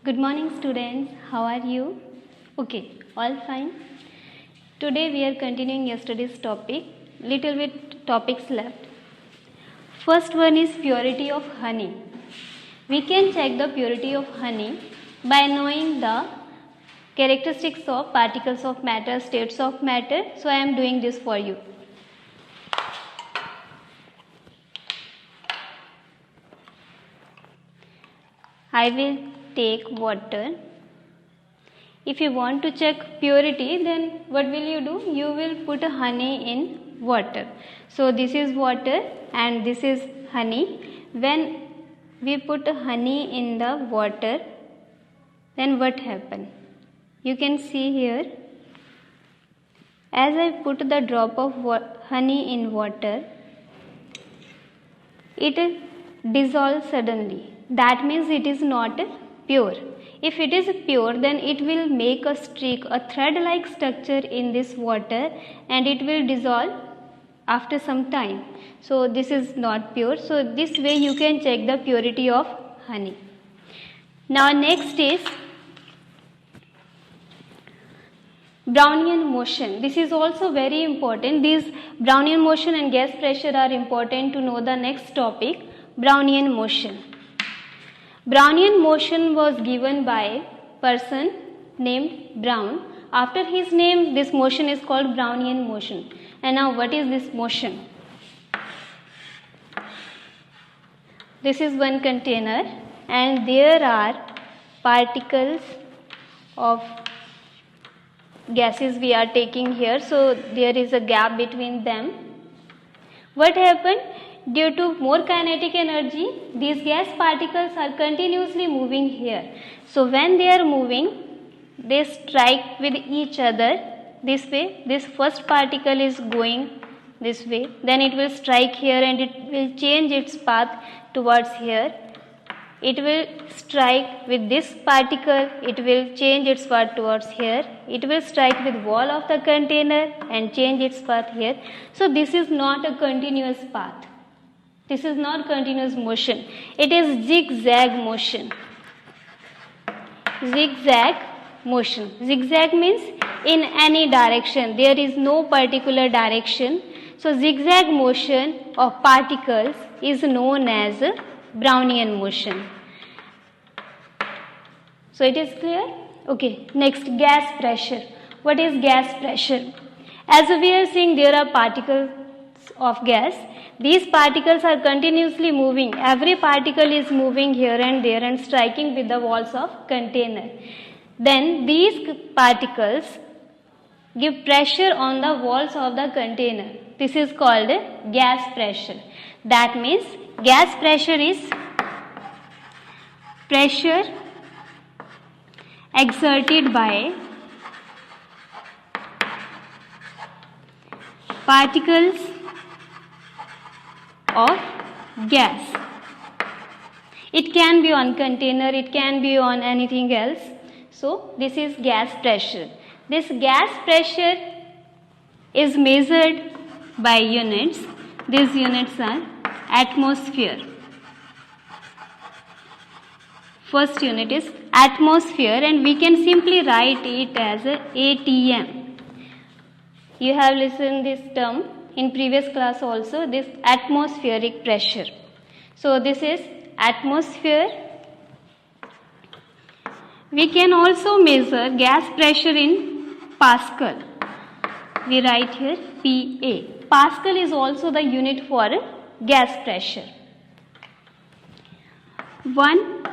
Good morning students, how are you? Okay, all fine. Today we are continuing yesterday's topic, little bit topics left. First one is purity of honey. We can check the purity of honey by knowing the characteristics of particles of matter, states of matter. So I am doing this for you. I will take water. If you want to check purity, then what will you do? You will put honey in water. So this is water and this is honey. When we put honey in the water, then what happen? You can see here, as I put the drop of honey in water, it dissolves suddenly. That means it is not pure. If it is pure, then it will make a streak, a thread-like structure in this water, and it will dissolve after some time. So this is not pure. So this way you can check the purity of honey. Now next is Brownian motion. This is also very important. These Brownian motion and gas pressure are important to know the next topic, Brownian motion. Brownian motion was given by a person named Brown. After his name, this motion is called Brownian motion. And now what is this motion? This is one container and there are particles of gases we are taking here. So there is a gap between them. What happened? Due to more kinetic energy, these gas particles are continuously moving here. So when they are moving, they strike with each other this way. This first particle is going this way, then it will strike here and it will change its path towards here. It will strike with this particle, it will change its path towards here. It will strike with wall of the container and change its path here. So this is not a continuous path. This is not continuous motion. It is zigzag motion. Zigzag motion. Zigzag means in any direction. There is no particular direction. So zigzag motion of particles is known as Brownian motion. So it is clear? Okay. Next, gas pressure. What is gas pressure? As we are seeing, there are particles of gas. These particles are continuously moving. Every particle is moving here and there and striking with the walls of container. Then these particles give pressure on the walls of the container. This is called gas pressure. That means gas pressure is pressure exerted by particles of gas. It can be on container, it can be on anything else. So this is gas pressure. This gas pressure is measured by units. These units are atmosphere. First unit is atmosphere and we can simply write it as ATM. You have listened this term in previous class also, this atmospheric pressure. So this is atmosphere. We can also measure gas pressure in Pascal. We write here PA. Pascal is also the unit for gas pressure. 1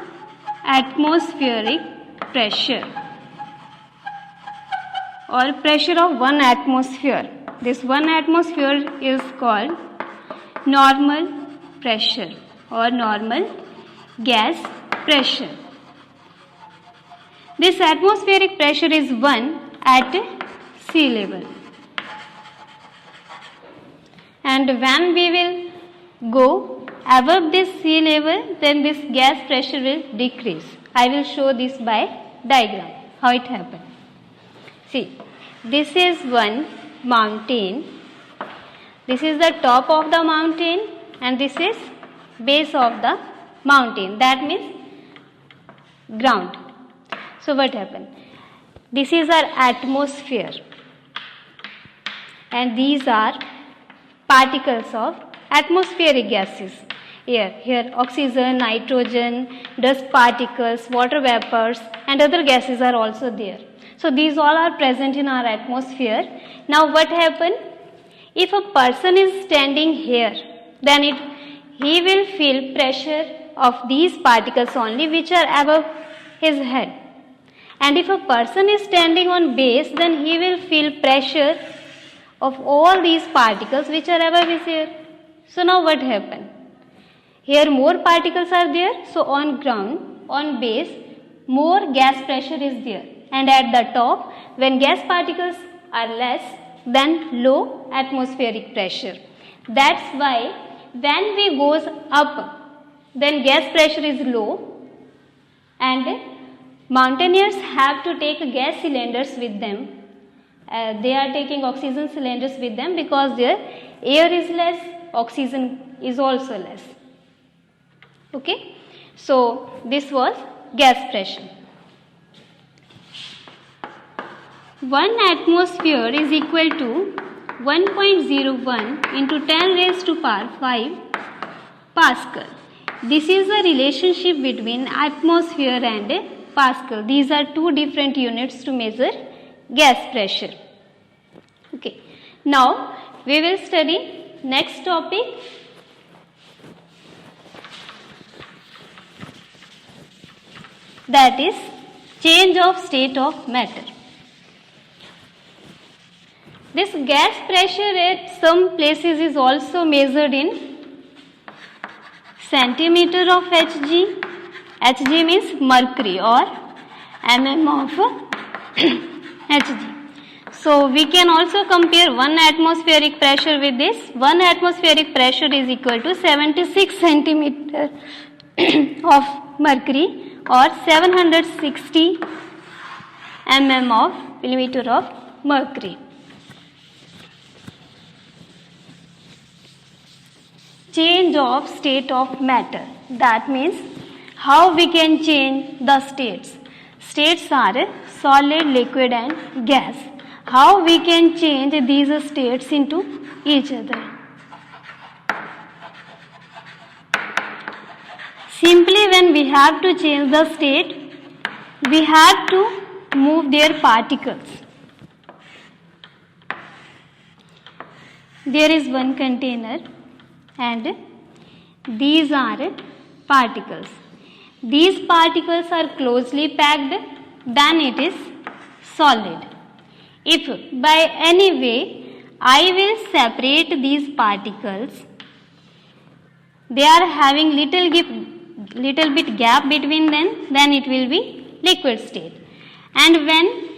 atmospheric pressure or pressure of 1 atmosphere. This 1 atmosphere is called normal pressure or normal gas pressure. This atmospheric pressure is 1 at sea level. And when we will go above this sea level, then this gas pressure will decrease. I will show this by diagram, how it happens. See, this is one mountain. This is the top of the mountain and this is base of the mountain. That means ground. So what happened? This is our atmosphere, and these are particles of atmospheric gases. Here oxygen, nitrogen, dust particles, water vapors and other gases are also there. So these all are present in our atmosphere. Now what happened? If a person is standing here, then he will feel pressure of these particles only which are above his head. And if a person is standing on base, then he will feel pressure of all these particles which are above his head. So now what happened? Here more particles are there, so on ground, on base, more gas pressure is there. And at the top, when gas particles are less, then low atmospheric pressure. That's why when we goes up, then gas pressure is low, and mountaineers have to take gas cylinders with them. They are taking oxygen cylinders with them because their air is less, oxygen is also less. Okay, so this was gas pressure. 1 atmosphere is equal to 1.01 into 10 raised to power 5 Pascal. This is the relationship between atmosphere and Pascal. These are two different units to measure gas pressure. Okay, now we will study next topic. That is change of state of matter. This gas pressure at some places is also measured in centimeter of Hg. Hg means mercury or mm of Hg. So we can also compare 1 atmospheric pressure with this. 1 atmospheric pressure is equal to 76 centimeter of mercury or 760 millimeter of mercury. Change of state of matter. That means how we can change the states. States are solid, liquid and gas. How we can change these states into each other? Simply when we have to change the state, we have to move their particles. There is one container and these are particles. These particles are closely packed, then it is solid. If by any way I will separate these particles, they are having little bit gap between them, then it will be liquid state. And when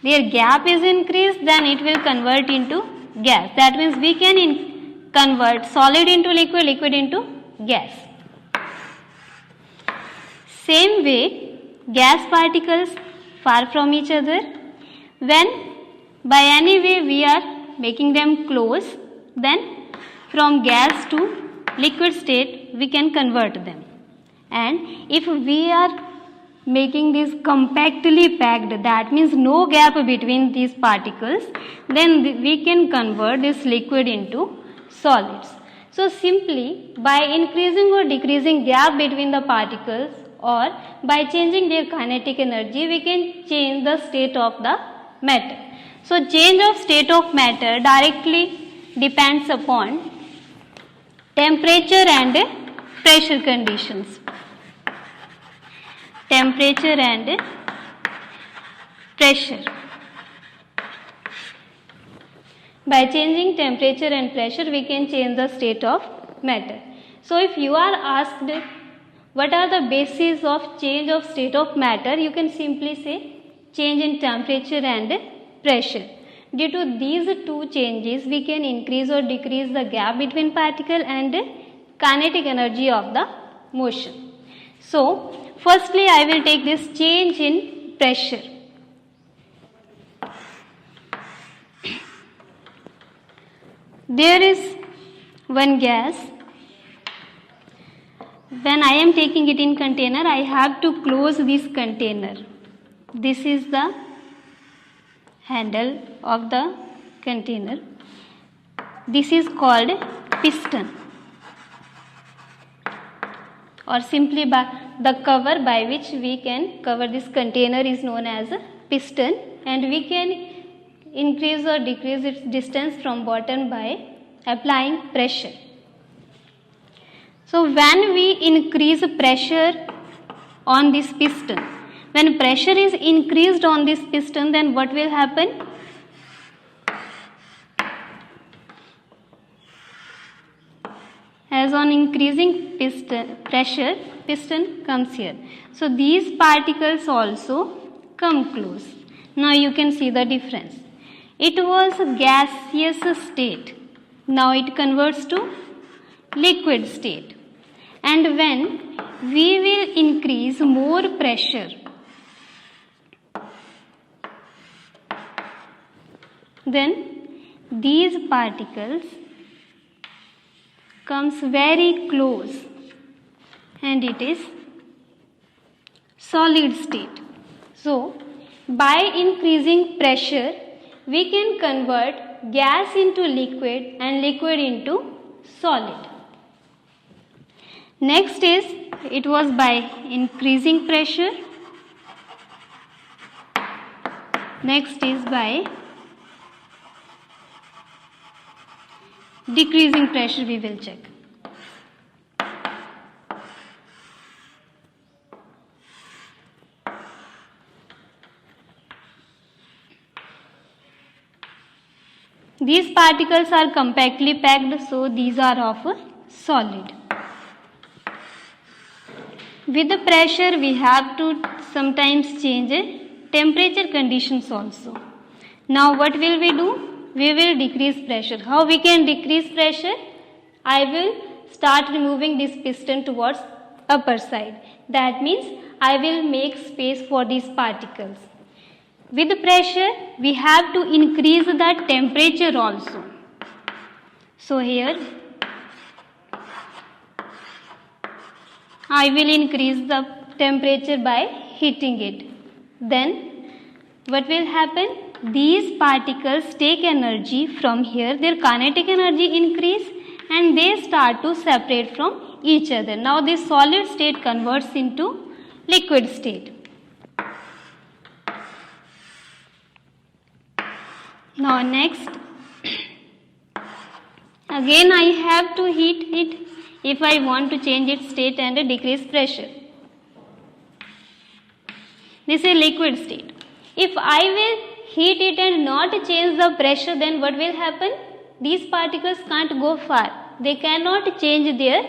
their gap is increased, then it will convert into gas. That means we can convert solid into liquid, liquid into gas. Same way, gas particles far from each other. When by any way we are making them close, then from gas to liquid state we can convert them. And if we are making this compactly packed, that means no gap between these particles, then we can convert this liquid into solids. So simply by increasing or decreasing gap between the particles or by changing their kinetic energy, we can change the state of the matter. So change of state of matter directly depends upon temperature and pressure conditions. Temperature and pressure. By changing temperature and pressure, we can change the state of matter. So if you are asked what are the bases of change of state of matter, you can simply say change in temperature and pressure. Due to these two changes, we can increase or decrease the gap between particle and kinetic energy of the motion. So firstly, I will take this change in pressure. There is one gas. When I am taking it in container, I have to close this container. This is the handle of the container. This is called piston, or simply by the cover by which we can cover this container is known as a piston, and we can increase or decrease its distance from bottom by applying pressure. So when we increase pressure on this piston, when pressure is increased on this piston, then what will happen? As on increasing pressure, piston comes here. So these particles also come close. Now you can see the difference. It was a gaseous state. Now it converts to liquid state. And when we will increase more pressure, then these particles comes very close and it is solid state. So by increasing pressure, we can convert gas into liquid and liquid into solid. Next is, it was by increasing pressure. Next is by decreasing pressure, we will check. These particles are compactly packed, so these are of a solid. With the pressure, we have to sometimes change temperature conditions also. Now what will we do? We will decrease pressure. How we can decrease pressure? I will start removing this piston towards upper side. That means I will make space for these particles. With the pressure, we have to increase the temperature also. So here I will increase the temperature by heating it. Then what will happen? These particles take energy from here, their kinetic energy increase and they start to separate from each other. Now this solid state converts into liquid state. Now next, again I have to heat it if I want to change its state and decrease pressure. This is liquid state. If I will heat it and not change the pressure, then what will happen? These particles can't go far. They cannot change their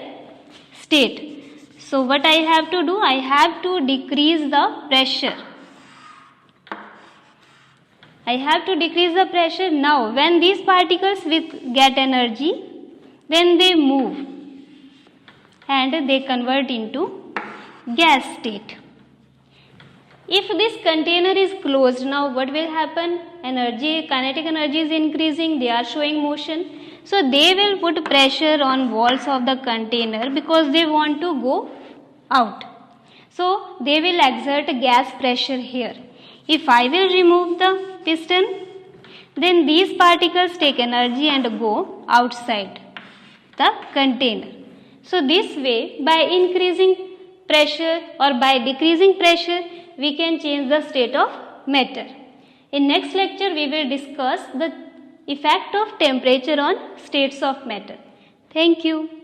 state. So what I have to do? I have to decrease the pressure. I have to decrease the pressure. Now when these particles get energy, then they move and they convert into gas state. If this container is closed, now what will happen? Kinetic energy is increasing, they are showing motion. So they will put pressure on walls of the container because they want to go out. So they will exert gas pressure here. If I will remove the piston, then these particles take energy and go outside the container. So this way, by increasing pressure or by decreasing pressure, we can change the state of matter. In next lecture, we will discuss the effect of temperature on states of matter. Thank you.